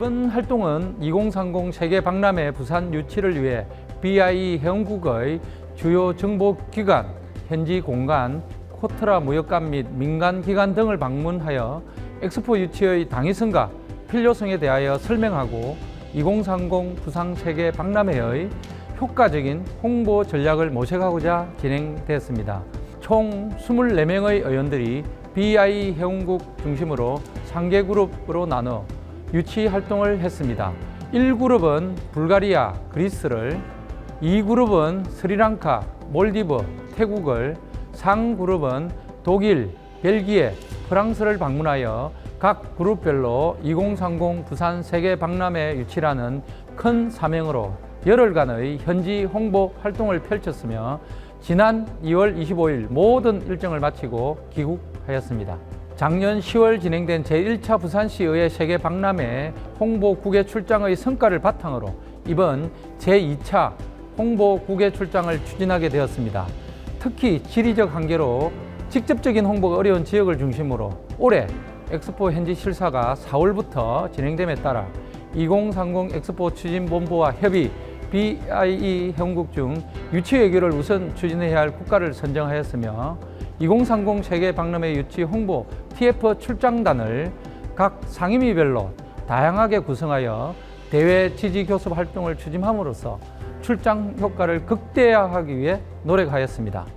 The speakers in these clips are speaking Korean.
이번 활동은 2030 세계 박람회 부산 유치를 위해 BIE 회원국의 주요 정보기관, 현지 공간, 코트라 무역관 및 민간기관 등을 방문하여 엑스포 유치의 당위성과 필요성에 대하여 설명하고 2030 부산 세계 박람회의 효과적인 홍보 전략을 모색하고자 진행되었습니다. 총 24명의 의원들이 BIE 회원국 중심으로 3개 그룹으로 나눠 유치 활동을 했습니다. 1그룹은 불가리아, 그리스를, 2그룹은 스리랑카, 몰디브, 태국을, 상그룹은 독일, 벨기에, 프랑스를 방문하여 각 그룹별로 2030 부산 세계 박람회 유치라는 큰 사명으로 열흘간의 현지 홍보 활동을 펼쳤으며 지난 2월 25일 모든 일정을 마치고 귀국하였습니다. 작년 10월 진행된 제1차 부산시의회 세계 박람회 홍보 국외 출장의 성과를 바탕으로 이번 제2차 홍보 국외 출장을 추진하게 되었습니다. 특히 지리적 한계로 직접적인 홍보가 어려운 지역을 중심으로 올해 엑스포 현지 실사가 4월부터 진행됨에 따라 2030 엑스포 추진본부와 협의 BIE 회원국 중 유치 외교를 우선 추진해야 할 국가를 선정하였으며 2030 세계 박람회 유치 홍보 TF 출장단을 각 상임위별로 다양하게 구성하여 대외 지지 교섭 활동을 추진함으로써 출장 효과를 극대화하기 위해 노력하였습니다.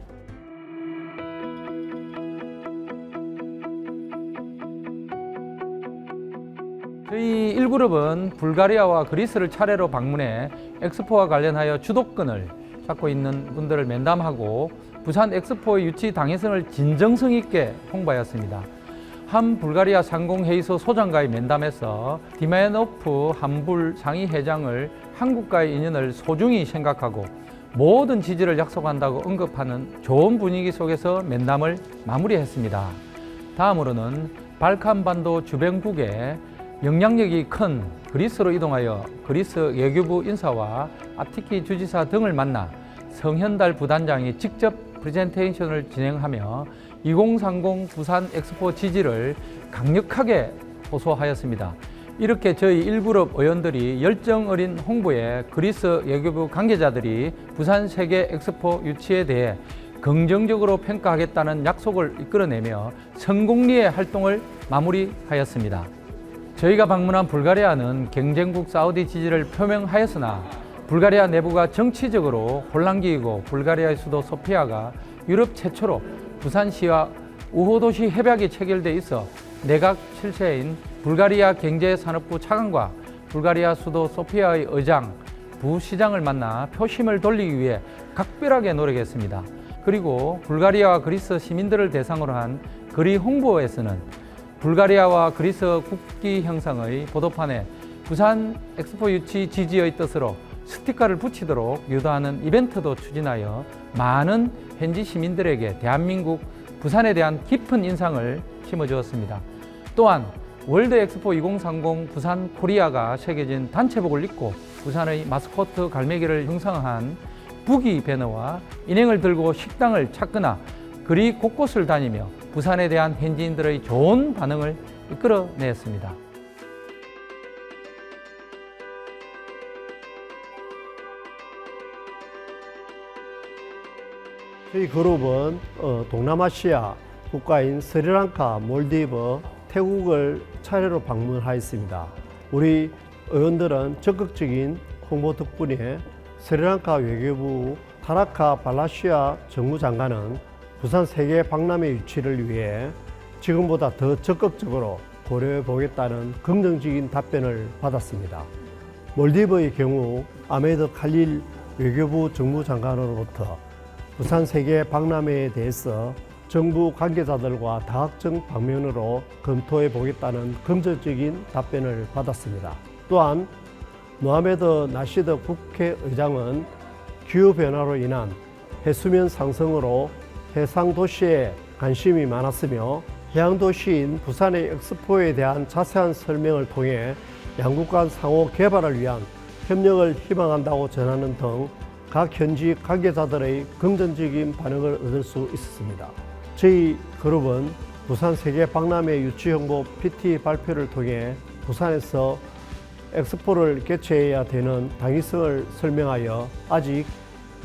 저희 1그룹은 불가리아와 그리스를 차례로 방문해 엑스포와 관련하여 주도권을 잡고 있는 분들을 면담하고 부산 엑스포의 유치 당위성을 진정성 있게 홍보하였습니다. 한 불가리아 상공회의소 소장과의 면담에서 디마야노프 한불 상의회장을 한국과의 인연을 소중히 생각하고 모든 지지를 약속한다고 언급하는 좋은 분위기 속에서 면담을 마무리했습니다. 다음으로는 발칸반도 주변국에 영향력이 큰 그리스로 이동하여 그리스 외교부 인사와 아티키 주지사 등을 만나 성현달 부단장이 직접 프레젠테이션을 진행하며 2030 부산 엑스포 지지를 강력하게 호소하였습니다. 이렇게 저희 1그룹 의원들이 열정 어린 홍보에 그리스 외교부 관계자들이 부산 세계 엑스포 유치에 대해 긍정적으로 평가하겠다는 약속을 이끌어내며 성공리의 활동을 마무리하였습니다. 저희가 방문한 불가리아는 경쟁국 사우디 지지를 표명하였으나 불가리아 내부가 정치적으로 혼란기이고 불가리아의 수도 소피아가 유럽 최초로 부산시와 우호도시 협약이 체결돼 있어 내각 실세인 불가리아 경제산업부 차관과 불가리아 수도 소피아의 의장, 부시장을 만나 표심을 돌리기 위해 각별하게 노력했습니다. 그리고 불가리아와 그리스 시민들을 대상으로 한 거리 홍보에서는 불가리아와 그리스 국기 형상의 보도판에 부산 엑스포 유치 지지의 뜻으로 스티커를 붙이도록 유도하는 이벤트도 추진하여 많은 현지 시민들에게 대한민국 부산에 대한 깊은 인상을 심어주었습니다. 또한 월드 엑스포 2030 부산 코리아가 새겨진 단체복을 입고 부산의 마스코트 갈매기를 형상한 부기 배너와 인형을 들고 식당을 찾거나 거리 곳곳을 다니며 부산에 대한 현지인들의 좋은 반응을 이끌어냈습니다. 저희 그룹은 동남아시아 국가인 스리랑카, 몰디브, 태국을 차례로 방문하였습니다. 우리 의원들은 적극적인 홍보 덕분에 스리랑카 외교부 타라카 발라시아 정무장관은 부산 세계 박람회 유치를 위해 지금보다 더 적극적으로 고려해 보겠다는 긍정적인 답변을 받았습니다. 몰디브의 경우 아메드 칼릴 외교부 정무장관으로부터 부산 세계 박람회에 대해서 정부 관계자들과 다각적 방면으로 검토해 보겠다는 긍정적인 답변을 받았습니다. 또한 모하메드 나시드 국회의장은 기후변화로 인한 해수면 상승으로 해상도시에 관심이 많았으며 해양도시인 부산의 엑스포에 대한 자세한 설명을 통해 양국 간 상호 개발을 위한 협력을 희망한다고 전하는 등 각 현지 관계자들의 긍정적인 반응을 얻을 수 있었습니다. 저희 그룹은 부산 세계 박람회 유치 홍보 PT 발표를 통해 부산에서 엑스포를 개최해야 되는 당위성을 설명하여 아직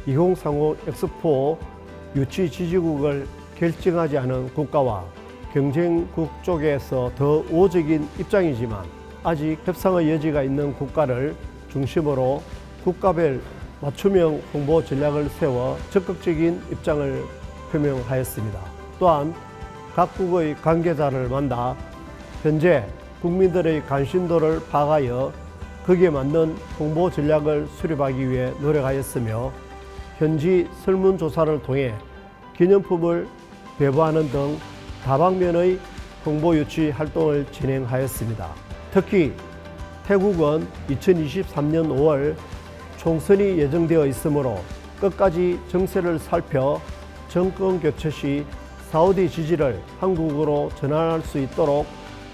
2030 엑스포 유치 지지국을 결정하지 않은 국가와 경쟁국 쪽에서 더 우호적인 입장이지만 아직 협상의 여지가 있는 국가를 중심으로 국가별 맞춤형 홍보 전략을 세워 적극적인 입장을 표명하였습니다. 또한 각국의 관계자를 만나 현재 국민들의 관심도를 파악하여 거기에 맞는 홍보 전략을 수립하기 위해 노력하였으며 현지 설문조사를 통해 기념품을 배부하는 등 다방면의 홍보 유치 활동을 진행하였습니다. 특히 태국은 2023년 5월 총선이 예정되어 있으므로 끝까지 정세를 살펴 정권 교체 시 사우디 지지를 한국으로 전환할 수 있도록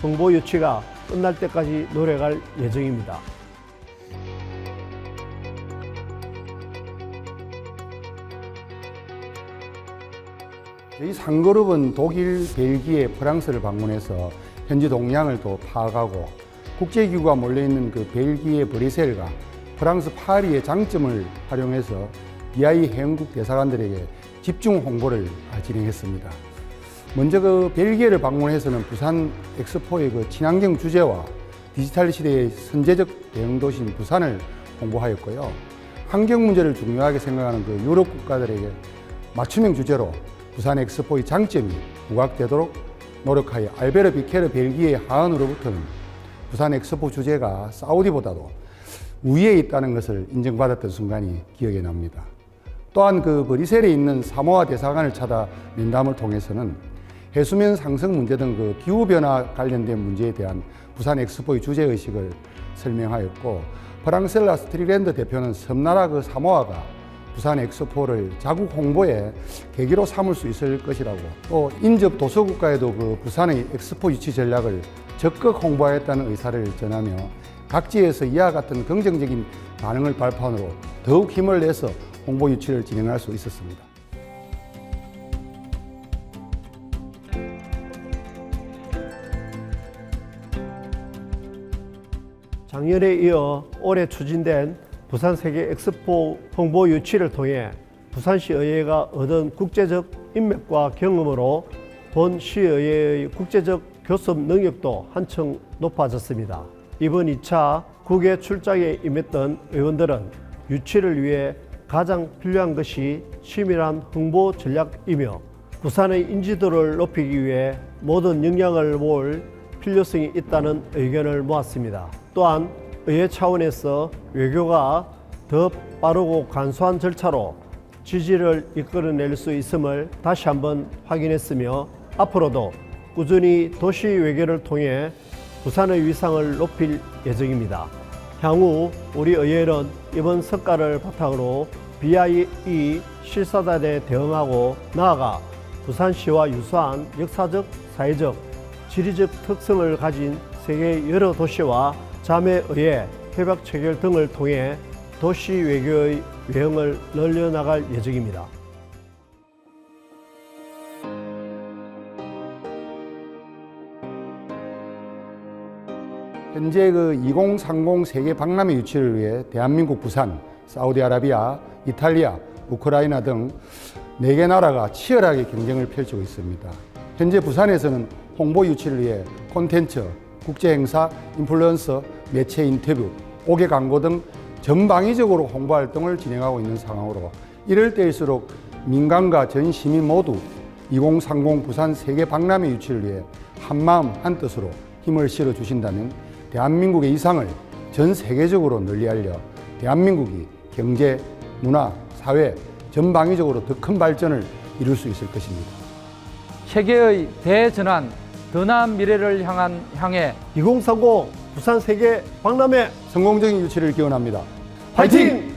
홍보 유치가 끝날 때까지 노력할 예정입니다. 저희 상그룹은 독일, 벨기에, 프랑스를 방문해서 현지 동향을 또 파악하고 국제기구가 몰려있는 그 벨기에 브뤼셀과 프랑스 파리의 장점을 활용해서 BI 회원국 대사관들에게 집중 홍보를 진행했습니다. 먼저 그 벨기에를 방문해서는 부산 엑스포의 그 친환경 주제와 디지털 시대의 선제적 대응 도시인 부산을 홍보하였고요. 환경 문제를 중요하게 생각하는 그 유럽 국가들에게 맞춤형 주제로 부산 엑스포의 장점이 부각되도록 노력하여 알베르 비케르 벨기에 하원으로부터는 부산 엑스포 주제가 사우디보다도 우위에 있다는 것을 인정받았던 순간이 기억에 납니다. 또한 그 브뤼셀에 있는 사모아 대사관을 찾아 면담을 통해서는 해수면 상승 문제 등 그 기후변화 관련된 문제에 대한 부산 엑스포의 주제의식을 설명하였고, 프랑셀라 스트리랜드 대표는 섬나라 그 사모아가 부산 엑스포를 자국 홍보의 계기로 삼을 수 있을 것이라고, 또 인접 도서국가에도 그 부산의 엑스포 유치 전략을 적극 홍보하겠다는 의사를 전하며 각지에서 이와 같은 긍정적인 반응을 발판으로 더욱 힘을 내서 홍보 유치를 진행할 수 있었습니다. 작년에 이어 올해 추진된 부산 세계 엑스포 홍보 유치를 통해 부산시 의회가 얻은 국제적 인맥과 경험으로 본 시의회의 국제적 교섭 능력도 한층 높아졌습니다. 이번 2차 국외 출장에 임했던 의원들은 유치를 위해 가장 필요한 것이 치밀한 홍보 전략이며 부산의 인지도를 높이기 위해 모든 역량을 모을 필요성이 있다는 의견을 모았습니다. 또한 의회 차원에서 외교가 더 빠르고 간소한 절차로 지지를 이끌어낼 수 있음을 다시 한번 확인했으며 앞으로도 꾸준히 도시 외교를 통해 부산의 위상을 높일 예정입니다. 향후 우리 의회는 이번 성과를 바탕으로 BIE 실사단에 대응하고 나아가 부산시와 유사한 역사적, 사회적, 지리적 특성을 가진 세계 여러 도시와 자매의회, 협약 체결 등을 통해 도시 외교의 외형을 늘려나갈 예정입니다. 현재 그 2030 세계 박람회 유치를 위해 대한민국 부산, 사우디아라비아, 이탈리아, 우크라이나 등 4개 나라가 치열하게 경쟁을 펼치고 있습니다. 현재 부산에서는 홍보 유치를 위해 콘텐츠, 국제행사, 인플루언서, 매체 인터뷰, 5개 광고 등 전방위적으로 홍보 활동을 진행하고 있는 상황으로 이럴 때일수록 민간과 전 시민 모두 2030 부산 세계 박람회 유치를 위해 한마음 한뜻으로 힘을 실어 주신다면 대한민국의 이상을 전 세계적으로 널리 알려 대한민국이 경제, 문화, 사회 전방위적으로 더 큰 발전을 이룰 수 있을 것입니다. 세계의 대전환, 더 나은 미래를 향해 2030 부산 세계 박람회 성공적인 유치를 기원합니다. 파이팅!